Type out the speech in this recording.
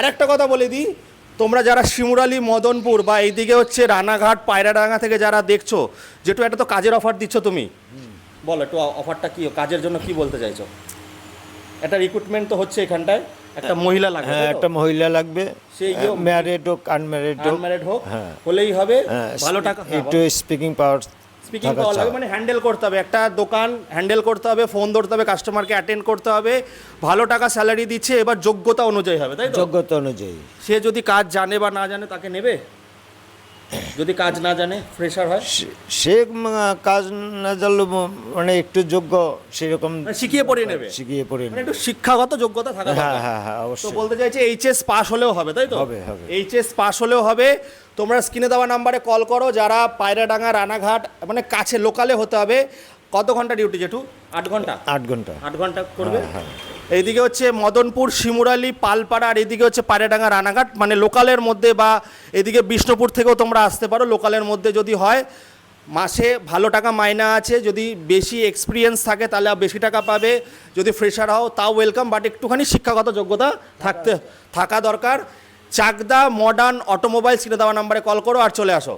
আর একটা কথা বলে দিই, তোমরা যারা শিমুরালি মদনপুর বা এইদিকে হচ্ছে রানাঘাট পায়রাডাঙ্গা থেকে যারা দেখছো, যেটু একটা তো কাজের অফার দিচ্ছ তুমি, বলো একটু অফারটা কি, কাজের জন্য কি বলতে চাইছো? একটা রিক্রুটমেন্ট তো হচ্ছে এখানটায়, একটা মহিলা লাগবে, হ্যাঁ, একটা মহিলা লাগবে, সেই ম্যারিড হোক আনম্যারিড হোক, আনম্যারিড হোক, হ্যাঁ, হলেই হবে, ভালো টাকা, একটু স্পিকিং পাওয়ার স্পিকিং পাওয়ার লাগবে, মানে হ্যান্ডেল করতে হবে একটা দোকান, হ্যান্ডেল করতে হবে, ফোন ধরতে হবে, কাস্টমারকে অ্যাটেন্ড করতে হবে, ভালো টাকা স্যালারি দিচ্ছে, এবার যোগ্যতা অনুযায়ী হবে, তাই তো? যোগ্যতা অনুযায়ী। সে যদি কাজ জানে বা না জানে তাকে নেবে, যদি কাজ না জানে ফ্রেশার হয়, সে কাজ না জানলেও মানে একটু যোগ্য সেরকম মানে শিখিয়ে পড়িয়ে নেবে, শিখিয়ে পড়ে মানে একটু শিক্ষাগত যোগ্যতা থাকা হ্যাঁ দরকার। হ্যাঁ হ্যাঁ তো অবশ্যই। বলতে চাইছে এইচএস পাস হলেও হবে, তাই তো? হবে, হবে। এইচএস পাস হলেও হবে। তোমরা স্ক্রিনে দেওয়া নাম্বারে কল করো, যারা পায়রাডাঙ্গা রানাঘাট মানে কাছে লোকালে হতে হবে। কত ঘন্টা ডিউটি জেঠু? 8 ঘন্টা? 8 ঘন্টা। 8 ঘন্টা করবে। হ্যাঁ। এইদিকে হচ্ছে মদনপুর, শিমুরালি, পালপাড়া, আর এইদিকে হচ্ছে পায়রাডাঙ্গা রানাঘাট, মানে লোকালের মধ্যে, বা এদিকে বিষ্ণুপুর থেকেও তোমরা আসতে পারো লোকালের মধ্যে যদি হয়। মাসে ভালো টাকা মাইনা আছে, যদি বেশি এক্সপিরিয়েন্স থাকে তাহলে বেশি টাকা পাবে, যদি ফ্রেশার হও তাও ওয়েলকাম, বাট একটুখানি শিক্ষাগত যোগ্যতা থাকা দরকার। চাকদা মডার্ন অটোমোবাইলস কিনে দেওয়া নাম্বারে কল করো আর চলে আসো।